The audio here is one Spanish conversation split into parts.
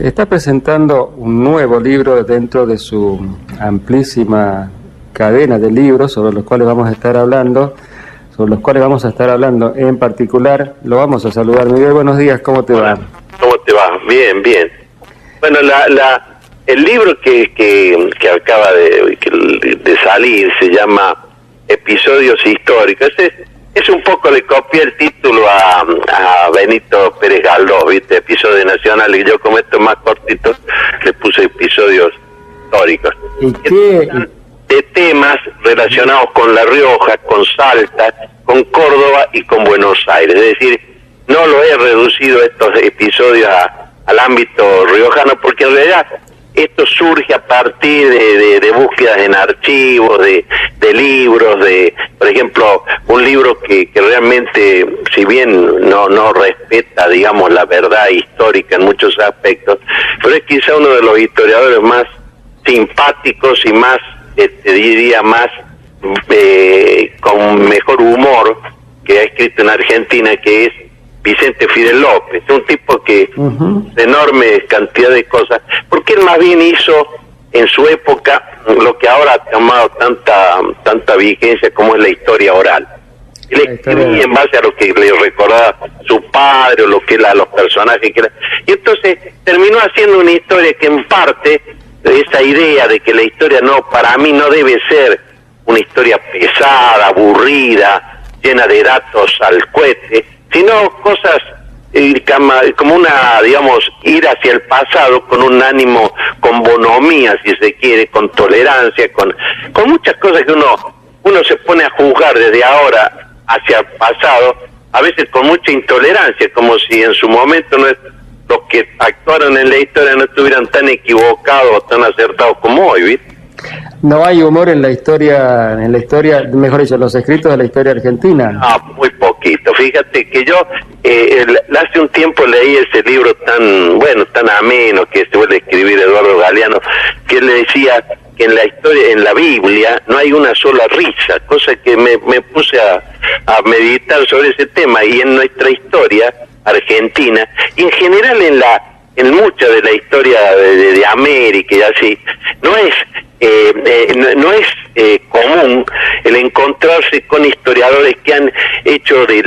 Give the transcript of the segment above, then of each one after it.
Está presentando un nuevo libro dentro de su amplísima cadena de libros sobre los cuales vamos a estar hablando, en particular. Lo vamos a saludar. Miguel, buenos días, ¿cómo te va? ¿Cómo te va? Bien, bien. Bueno, el libro que acaba de salir se llama Episodios Históricos. Es un poco, le copié el título a Benito Pérez Galdós, ¿viste? Episodios nacionales, y yo, como esto es más cortito, le puse episodios históricos. ¿Y qué? De temas relacionados con La Rioja, con Salta, con Córdoba y con Buenos Aires. Es decir, no lo he reducido estos episodios al ámbito riojano, porque en realidad esto surge a partir de búsquedas en archivos, de libros, por ejemplo, un libro que realmente, si bien no respeta, digamos, la verdad histórica en muchos aspectos, pero es quizá uno de los historiadores más simpáticos y más, diría, más con mejor humor que ha escrito en Argentina, que es Vicente Fidel López, un tipo que de enorme cantidad de cosas, porque él más bien hizo en su época lo que ahora ha tomado tanta vigencia, como es la historia oral. Él escribía en base a lo que le recordaba su padre, o lo que era, los personajes que era. Y entonces terminó haciendo una historia que en parte, esa idea de que la historia para mí no debe ser una historia pesada, aburrida, llena de datos al cohete, sino cosas como una, digamos, ir hacia el pasado con un ánimo, con bonomía, si se quiere, con tolerancia, con muchas cosas que uno se pone a juzgar desde ahora hacia el pasado, a veces con mucha intolerancia, como si en su momento los que actuaron en la historia no estuvieran tan equivocados o tan acertados como hoy, ¿viste? No hay humor en la historia, mejor dicho, en los escritos de la historia argentina. Muy poquito. Fíjate que yo hace un tiempo leí ese libro tan ameno que se vuelve a escribir Eduardo Galeano, que él le decía que en la historia, en la Biblia, no hay una sola risa, cosa que me puse a meditar sobre ese tema. Y en nuestra historia argentina, y en general en mucha de la historia de América y así, no es común el encontrarse con historiadores que han hecho de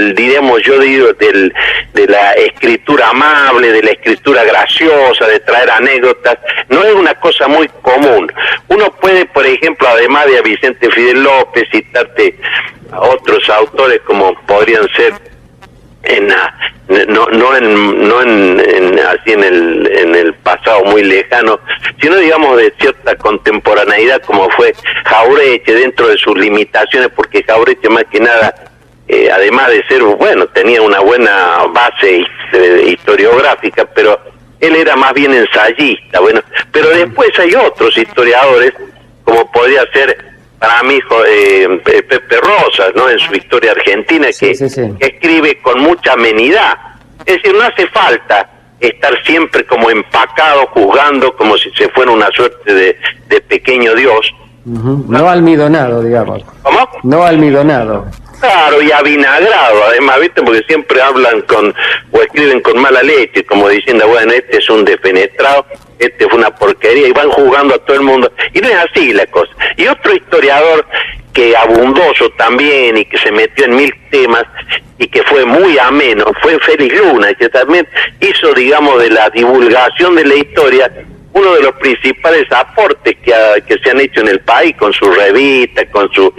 la escritura amable, de la escritura graciosa, de traer anécdotas. No es una cosa muy común. Uno puede, por ejemplo, además de a Vicente Fidel López, citarte a otros autores como podrían ser así en el pasado muy lejano, sino, digamos, de cierta contemporaneidad, como fue Jauretche, dentro de sus limitaciones, porque Jauretche, más que nada, además de ser tenía una buena base historiográfica, pero él era más bien ensayista. Pero después hay otros historiadores, como podría ser para mí Pepe Rosas, ¿no? En su historia argentina, que escribe con mucha amenidad. Es decir, no hace falta estar siempre como empacado, juzgando como si se fuera una suerte de pequeño dios. No almidonado, digamos. ¿Cómo? No almidonado. Claro, y avinagrado, además, ¿viste? Porque siempre hablan o escriben con mala leche, como diciendo, este es un defenestrado, este fue una porquería, y van jugando a todo el mundo. Y no es así la cosa. Y otro historiador que abundoso también, y que se metió en 1000 temas, y que fue muy ameno, fue Félix Luna, que también hizo, digamos, de la divulgación de la historia, uno de los principales aportes que se han hecho en el país, con sus revistas, con sus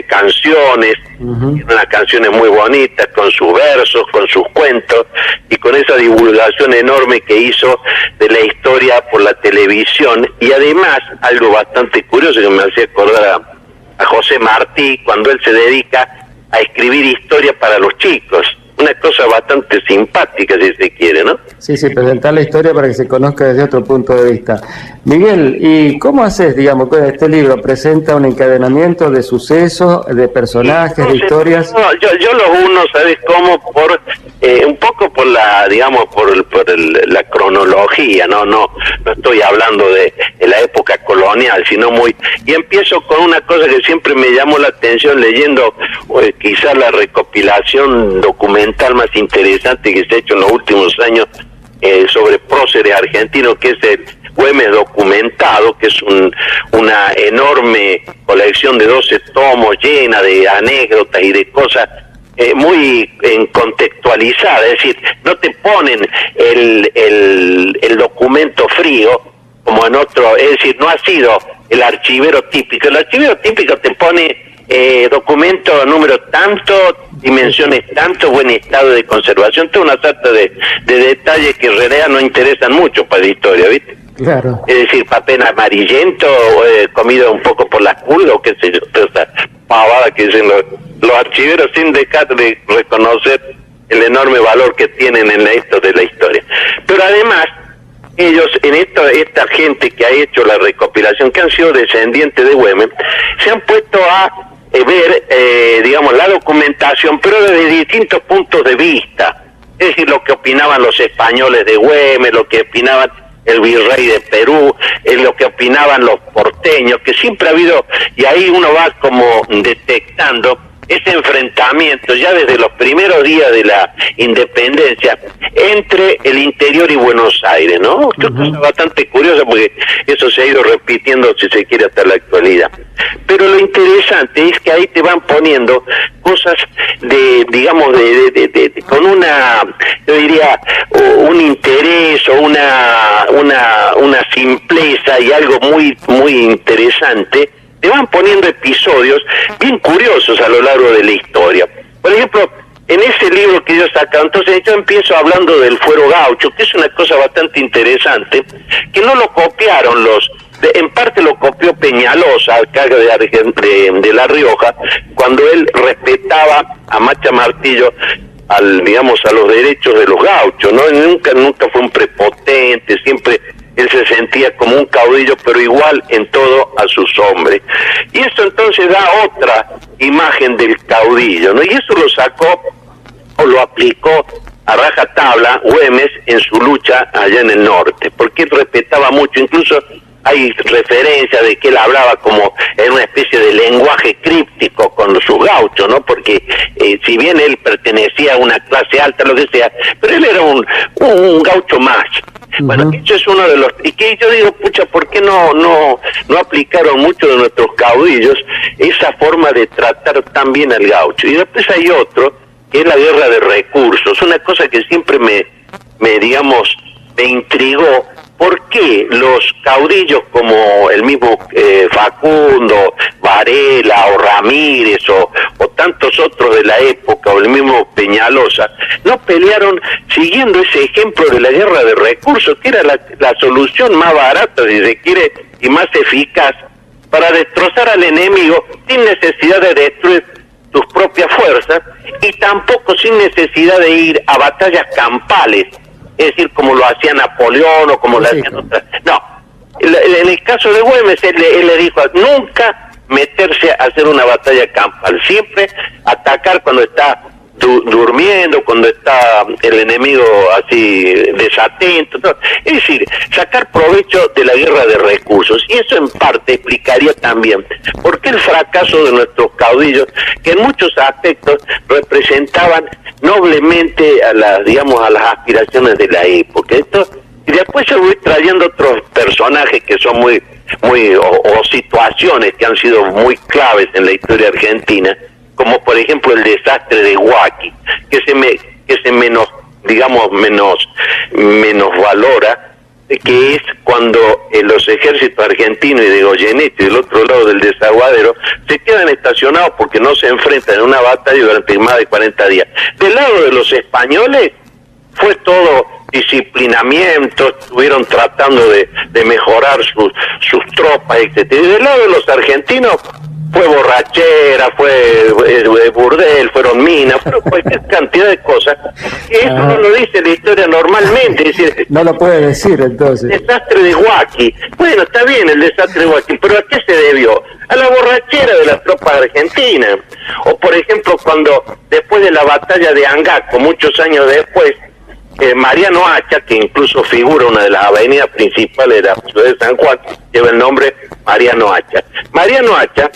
canciones, unas canciones muy bonitas, con sus versos, con sus cuentos, y con esa divulgación enorme que hizo de la historia por la televisión. Y además, algo bastante curioso que me hacía acordar a José Martí, cuando él se dedica a escribir historia para los chicos. Una cosa bastante simpática, si se quiere, ¿no? Sí, presentar la historia para que se conozca desde otro punto de vista. Miguel, ¿y cómo haces, digamos, que este libro presenta un encadenamiento de sucesos, de personajes, de historias? Yo los uno, ¿sabes cómo? Un poco por la, digamos, por la cronología, no estoy hablando de la época colonial, sino y empiezo con una cosa que siempre me llamó la atención leyendo quizás la recopilación documental más interesante que se ha hecho en los últimos años próceres argentino, que es el Güemes Documentado, que es una enorme colección de 12 tomos llena de anécdotas y de cosas muy contextualizadas, es decir, no te ponen el documento frío como en otro, es decir, no ha sido el archivero típico. El archivero típico te pone documento número tanto, dimensiones tanto, buen estado de conservación, toda una sarta de detalles que en realidad no interesan mucho para la historia, ¿viste? Claro. Es decir, papel amarillento, comido un poco por las curvas, o qué sé yo, toda esa pavada que dicen los archiveros sin dejar de reconocer el enorme valor que tienen en esto de la historia. Pero además, ellos, en esta gente que ha hecho la recopilación, que han sido descendientes de Güemes, se han puesto a ver, digamos, la documentación, pero desde distintos puntos de vista. Es decir, lo que opinaban los españoles de Güemes, lo que opinaban el virrey de Perú, lo que opinaban los porteños, que siempre ha habido, y ahí uno va como detectando ese enfrentamiento ya desde los primeros días de la independencia entre el interior y Buenos Aires, ¿no? Esto es bastante curioso porque eso se ha ido repitiendo, si se quiere, hasta la actualidad. Pero lo interesante es que ahí te van poniendo cosas de, digamos, con una, yo diría, un interés o una simpleza y algo muy, muy interesante. Te van poniendo episodios bien curiosos a lo largo de la historia. Por ejemplo, en ese libro que yo saco, entonces yo empiezo hablando del fuero gaucho, que es una cosa bastante interesante, que no lo copiaron en parte lo copió Peñalosa, acá de La Rioja, cuando él respetaba a Macha Martillo, digamos, a los derechos de los gauchos, ¿no? Nunca fue un prepotente, siempre él se sentía como un caudillo, pero igual en todo a sus hombres. Y eso entonces da otra imagen del caudillo, ¿no? Y eso lo sacó o lo aplicó a rajatabla Güemes en su lucha allá en el norte, porque él respetaba mucho, incluso hay referencia de que él hablaba como en una especie de lenguaje críptico con sus gauchos, ¿no? Porque si bien él pertenecía a una clase alta, lo que sea, pero él era un gaucho más. Bueno, eso es uno de los... Y que yo digo, pucha, ¿por qué no aplicaron muchos de nuestros caudillos esa forma de tratar tan bien al gaucho? Y después hay otro, que es la guerra de recursos, una cosa que siempre me intrigó. ¿Por qué los caudillos como el mismo Facundo, Varela o Ramírez o tantos otros de la época, o el mismo Peñalosa, no pelearon siguiendo ese ejemplo de la guerra de recursos, que era la solución más barata, si se quiere, y más eficaz para destrozar al enemigo sin necesidad de destruir sus propias fuerzas y tampoco sin necesidad de ir a batallas campales? Es decir, como lo hacía Napoleón o como lo hacían otras. No, en el caso de Güemes, él le dijo nunca meterse a hacer una batalla campal, siempre atacar cuando está durmiendo, cuando está el enemigo así desatento, ¿no? Es decir, sacar provecho de la guerra de recursos. Y eso en parte explicaría también por qué el fracaso de nuestros caudillos, que en muchos aspectos representaban noblemente a las aspiraciones de la época. Y después se voy trayendo otros personajes que son muy o situaciones que han sido muy claves en la historia argentina, como por ejemplo el desastre de Huaki, que se menos valora, que es cuando los ejércitos argentinos y de Goyeneche del otro lado del desaguadero se quedan estacionados porque no se enfrentan en una batalla durante más de 40 días. Del lado de los españoles fue todo disciplinamiento, estuvieron tratando de mejorar sus tropas, etcétera. Y del lado de los argentinos fue borrachera, fue burdel, fueron minas, fueron cualquier cantidad de cosas. Y esto no lo dice la historia normalmente. Es decir, no lo puede decir entonces. Desastre de Huaki. Bueno, está bien el desastre de Huaki, pero ¿a qué se debió? A la borrachera de las tropas argentinas. O por ejemplo, cuando después de la batalla de Angaco, muchos años después, Mariano Hacha, que incluso figura una de las avenidas principales de la ciudad de San Juan, lleva el nombre Mariano Hacha. Mariano Hacha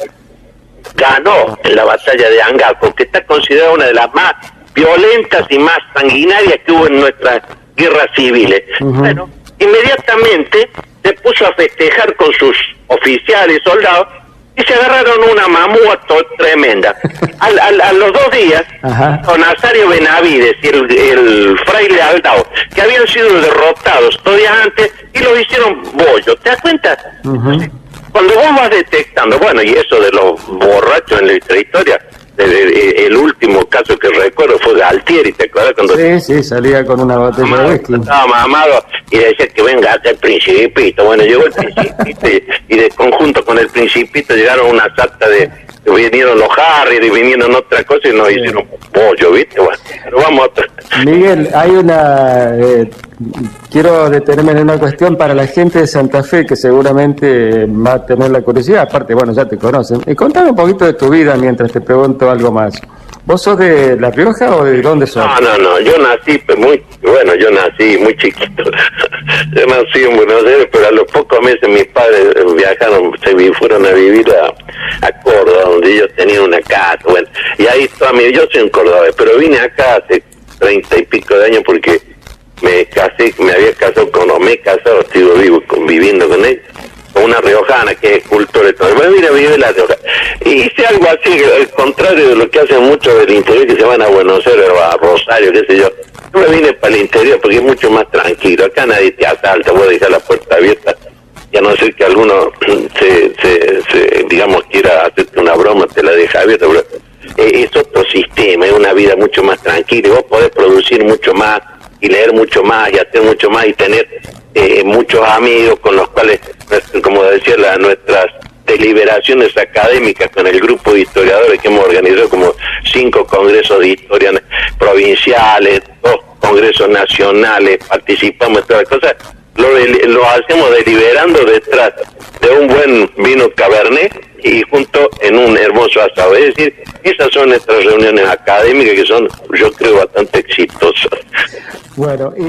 ganó en la batalla de Angaco, que está considerada una de las más violentas y más sanguinarias que hubo en nuestras guerras civiles. Bueno, inmediatamente se puso a festejar con sus oficiales, soldados, y se agarraron una mamuato tremenda. A los 2 días, con Nazario Benavides y el fraile Aldao, que habían sido derrotados 2 días antes, y los hicieron bollo. ¿Te das cuenta? Cuando vos vas detectando, bueno, y eso de los borrachos en nuestra historia, el último caso que recuerdo fue Galtieri, ¿te acuerdas? Cuando sí, salía con una botella de whisky. Estaba mamado y decía que venga hasta el Principito. Bueno, llegó el Principito y de conjunto con el Principito llegaron una sarta de... Vinieron los Harry y vinieron otra cosa y nos hicieron pollo, ¿viste? Bueno, pero vamos a... Miguel, hay una... quiero detenerme en una cuestión para la gente de Santa Fe que seguramente va a tener la curiosidad, aparte, bueno, ya te conocen. Contame un poquito de tu vida mientras te pregunto algo más. ¿Vos sos de La Rioja o de dónde sos? No, yo nací yo nací muy chiquito. Yo nací en Buenos Aires, pero a los pocos meses mis padres viajaron, fueron a vivir a Córdoba, donde ellos tenían una casa, bueno, y ahí yo soy un cordobés, pero vine acá hace 30 y pico de años porque me he casado, sigo viviendo con él, con una riojana que es cultora y todo. Bueno, mira, vive La Rioja. Y hice algo así, al contrario de lo que hacen muchos del interior, que se van a Buenos Aires o a Rosario, qué sé yo. Yo me vine para el interior porque es mucho más tranquilo. Acá nadie te asalta, vos dejar la puerta abierta, y a no ser que alguno digamos, quiera hacerte una broma, te la deja abierta, pero es otro sistema, es una vida mucho más tranquila, y vos podés producir mucho más, y leer mucho más, y hacer mucho más, y tener muchos amigos con los cuales, como decía, nuestras deliberaciones académicas con el grupo de historiadores que hemos organizado, como 5 congresos de historia provinciales, 2 congresos nacionales, participamos en todas las cosas, lo hacemos deliberando detrás de un buen vino Cabernet y junto en un hermoso asado. Es decir, esas son nuestras reuniones académicas que son, yo creo, bastante exitosas. Bueno, y